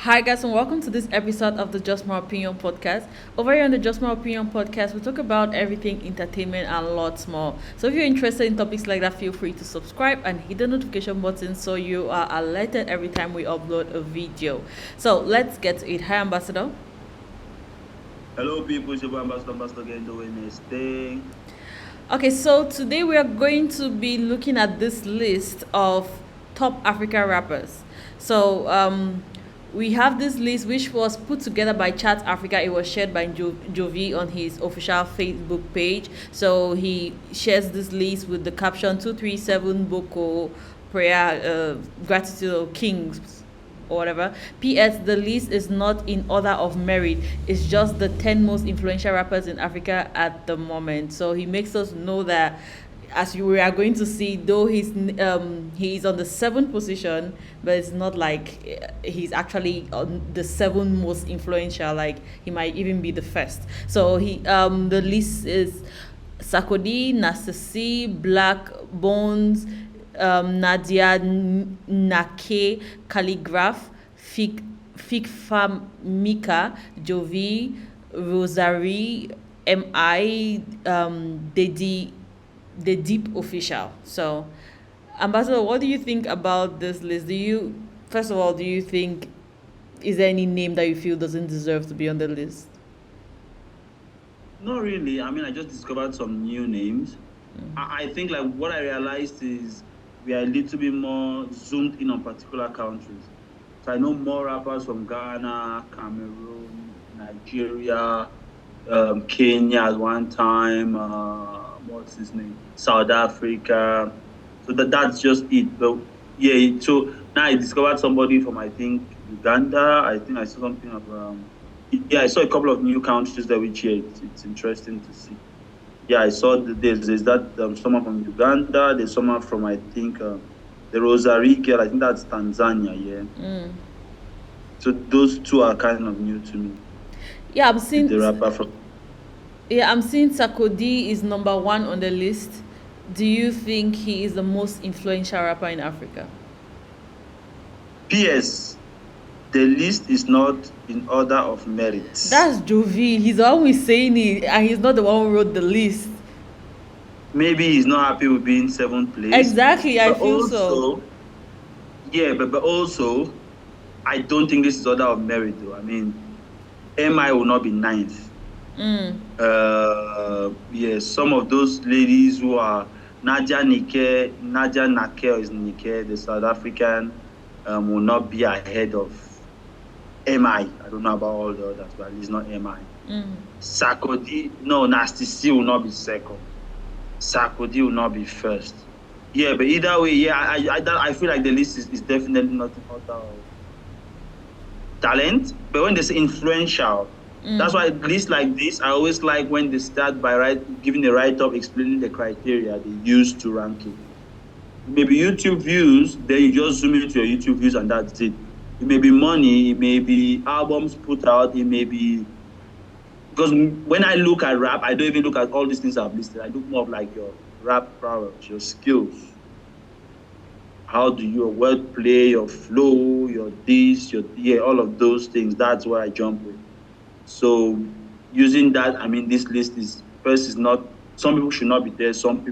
Hi guys and welcome to this episode of the Just My Opinion podcast. Over here on the Just My Opinion podcast, we talk about everything entertainment and lots more. So if you're interested in topics like that, feel free to subscribe and hit the notification button so you are alerted every time we upload a video. So let's get to it. Hi Ambassador. Hello, people. It's your boy Ambassador again doing his thing. Okay, so today we are going to be looking at this list of top African rappers. So we have this list which was put together by Chat Africa. It was shared by Jovi on his official Facebook page. So he shares this list with the caption 237 Boko prayer gratitude of kings or whatever. P.S. The list is not in order of merit. It's just the 10 most influential rappers in Africa at the moment. So he makes us know that, as we are going to see, though he is on the seventh position, but it's not like he's actually on the seven most influential. Like he might even be the first. So the list is Sarkodie, Nasasi, Black Bones, Nadia Nake, Calligraph, Fikfamika, Jovi, Rosary, MI, the Deep Official. So, Ambassador, what do you think about this list? First of all, do you think, is there any name that you feel doesn't deserve to be on the list? Not really. I mean, I just discovered some new names. I think like what I realized is we are a little bit more zoomed in on particular countries. So I know more rappers from Ghana, Cameroon, Nigeria, Kenya at one time. What's his name? South Africa. So that's just it. But yeah, so now I discovered somebody from I think Uganda. I think I saw something of yeah, I saw a couple of new countries there, which yeah, it's interesting to see. Yeah, I saw there's that someone from Uganda. There's someone from I think the Rosary girl. I think that's Tanzania. Yeah. So those two are kind of new to me. Yeah, I'm seeing. The rapper from Yeah, I'm seeing Sarkodie is number one on the list. Do you think he is the most influential rapper in Africa? PS. The list is not in order of merit. That's Jovi. He's always saying it, and he's not the one who wrote the list. Maybe he's not happy with being seventh place. Exactly, I But feel so. also, yeah, but also, I don't think this is order of merit though. I mean, MI will not be ninth. Yes, some of those ladies who are Nadia Nake is Nike, the South African, will not be ahead of MI. I don't know about all the others, but at least not MI. Sarkodie, no, Nasty C will not be second. Sarkodie will not be first. Yeah, but either way, yeah, I feel like the list is definitely not in order of talent. But when they say influential, that's why lists like this, I always like when they start by giving a write-up explaining the criteria they use to rank it. Maybe YouTube views, then you just zoom into your YouTube views and that's it. It may be money, it may be albums put out, it may be... Because when I look at rap, I don't even look at all these things I've listed. I look more of like your rap prowess, your skills. How do your wordplay, your flow, your this, all of those things. That's where I jump with. So using that, I mean, this list is not, some people should not be there. Some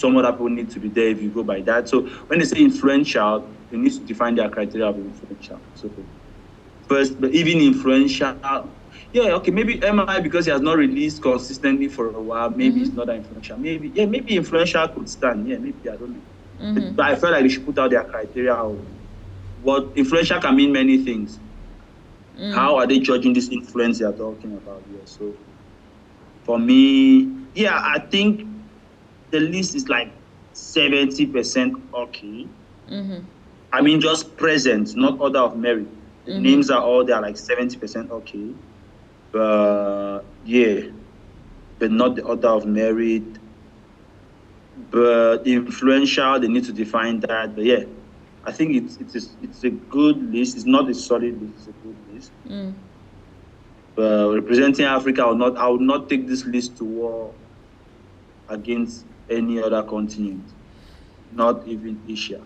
other people need to be there if you go by that. So when they say influential, they need to define their criteria of influential. So first, but even influential, yeah, okay, maybe MI because he has not released consistently for a while. Maybe it's not that influential. Maybe influential could stand. Yeah, maybe, I don't know. But I felt like they should put out their criteria of what influential can mean many things. How are they judging this influence you're talking about here? So for me, yeah, I think the list is like 70% okay. I mean, just present, not order of merit. The names are all there, like 70% okay. But yeah, but not the order of merit. But influential, they need to define that. But yeah, I think it's a good list. It's not a solid list. It's a good list. But representing Africa, I would not take this list to war against any other continent, not even Asia.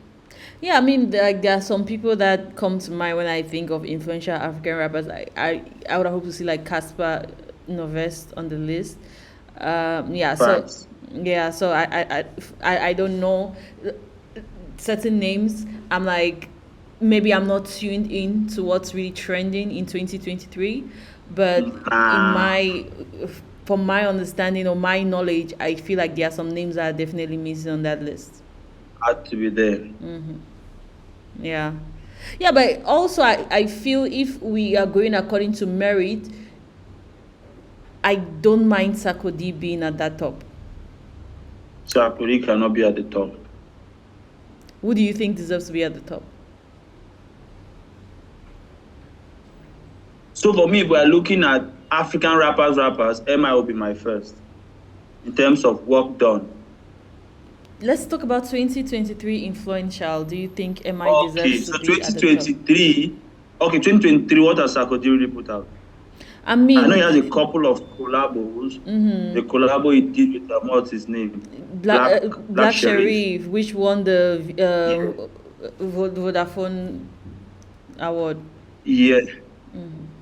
Yeah, I mean, like there are some people that come to mind when I think of influential African rappers. I would hope to see like Casper Novest on the list. Yeah, so Facts. yeah, so I don't know certain names. I'm like, maybe I'm not tuned in to what's really trending in 2023, but in Nah, my from my understanding or my knowledge, I feel like there are some names that are definitely missing on that list. had to be there. Yeah. Yeah, but also I feel if we are going according to merit, I don't mind Sarkodie being at that top. Sarkodie cannot be at the top. Who do you think deserves to be at the top? So for me, if we are looking at African rappers, MI will be my first in terms of work done. Let's talk about 2023 influential. Do you think MI Okay, deserves to so be at the top? 2023. Okay, 2023. What has Sarkodie really put out? I I know he has a mean, couple of collabos. The collabo he did with what's his name? Black Black Sharif. Sharif, which won the Yeah. Vodafone award. Yeah.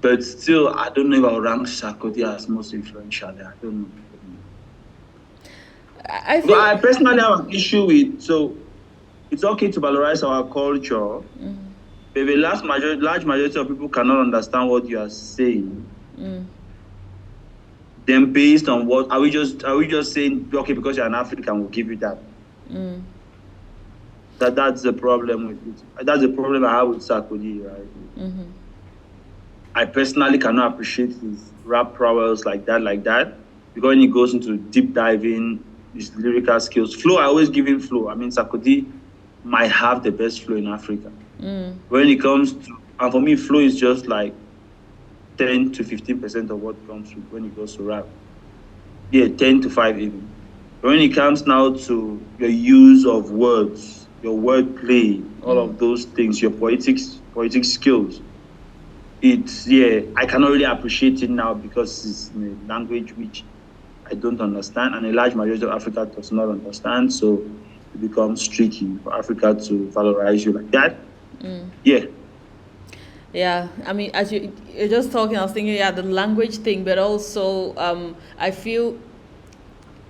But still, I don't know if I'll rank Sarkodie as most influential. I don't know. I But feel I personally have an issue with, so it's okay to valorize our culture, but if a large majority of people cannot understand what you are saying, then based on what are we just saying, okay, because you're an African, we'll give you that. That's the problem with it. That's the problem I have with Sarkodie, right? I personally cannot appreciate his rap prowess like that, because when he goes into deep diving, his lyrical skills, flow, I always give him flow. I mean, Sarkodie might have the best flow in Africa. When it comes to, and for me, flow is just like 10 to 15% of what comes with when it goes to rap. Yeah, 10 to 5 even. But when it comes now to your use of words, your wordplay, all of those things, your poetic skills, it's, yeah, I cannot really appreciate it now because it's in a language which I don't understand, and a large majority of Africa does not understand. So it becomes tricky for Africa to valorize you like that. Yeah. Yeah, I mean, as you're just talking, I was thinking, yeah, the language thing, but also I feel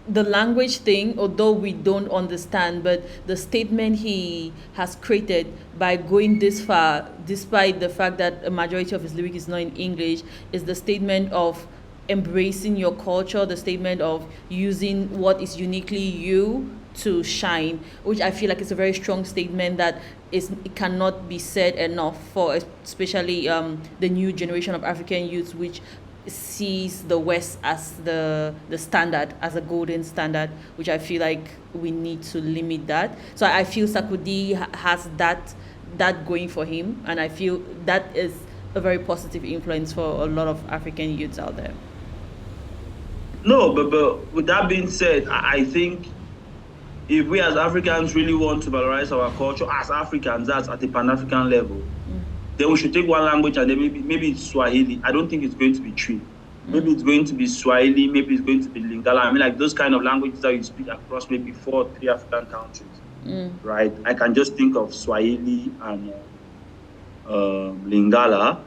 the language thing, although we don't understand, but the statement he has created by going this far, despite the fact that a majority of his lyric is not in English, is the statement of embracing your culture, the statement of using what is uniquely you to shine, which I feel like is a very strong statement that it cannot be said enough for especially the new generation of African youths, which sees the West as the standard, as a golden standard, which I feel like we need to limit that. So I feel Sarkodie has that going for him, and I feel that is a very positive influence for a lot of African youths out there. No, but with that being said, I think if we as Africans really want to valorize our culture as Africans, that's at the Pan-African level, then we should take one language and then maybe it's Swahili. I don't think it's going to be Twi. Maybe it's going to be Swahili, maybe it's going to be Lingala. I mean, like those kind of languages that you speak across maybe 3 African countries, right? I can just think of Swahili and Lingala.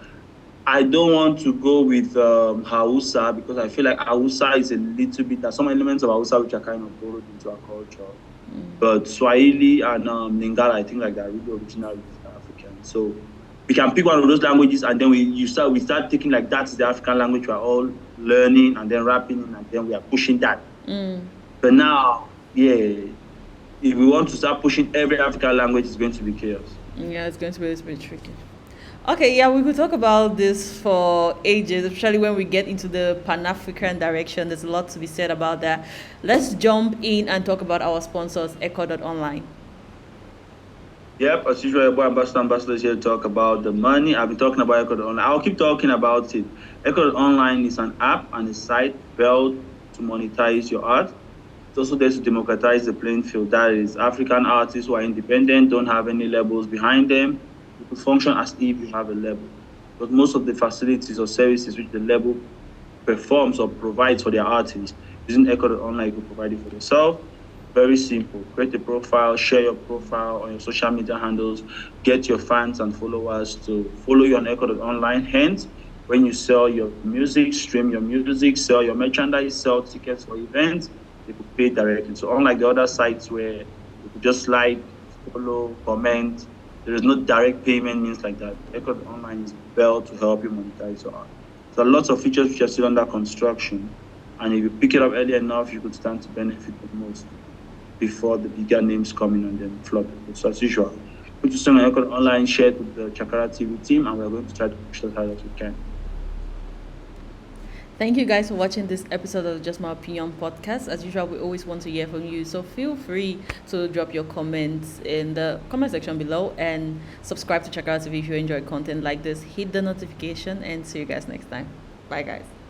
I don't want to go with Hausa because I feel like Hausa is a little bit, there's some elements of Hausa which are kind of borrowed into our culture. But Swahili and Lingala, I think like they're really original African. So we can pick one of those languages and then we start taking like that's the African language we're all learning and then rapping and then we are pushing that. But now, yeah, if we want to start pushing every African language, it's going to be chaos. Yeah, it's going to be a little bit tricky. Okay, yeah, we could talk about this for ages, especially when we get into the Pan-African direction. There's a lot to be said about that. Let's jump in and talk about our sponsors, Echo.online. Yep, as usual, your boy Ambassador is here to talk about the money. I've been talking about Echo.online. I'll keep talking about it. Echo.online is an app and a site built to monetize your art. It's also there to democratize the playing field. That is, African artists who are independent, don't have any labels behind them. You could function as if you have a label. But most of the facilities or services which the label performs or provides for their artists, using Echo.online, you can provide it for yourself. Very simple. Create a profile, share your profile on your social media handles, get your fans and followers to follow you on Online. Hence, when you sell your music, stream your music, sell your merchandise, sell tickets for events, they could pay directly. So unlike the other sites where you could just like, follow, comment, there is no direct payment means like that. Online is built to help you monetize your art. So lots of features which are still under construction. And if you pick it up early enough, you could stand to benefit the most before the bigger names come in and then flop it. So as usual, put your song on Record Online, share it with the Chakara TV team, and we're going to try to push as hard as we can. Thank you guys for watching this episode of Just My Opinion podcast. As usual, we always want to hear from you. So feel free to drop your comments in the comment section below and subscribe to Chakara TV if you enjoy content like this. Hit the notification and see you guys next time. Bye guys.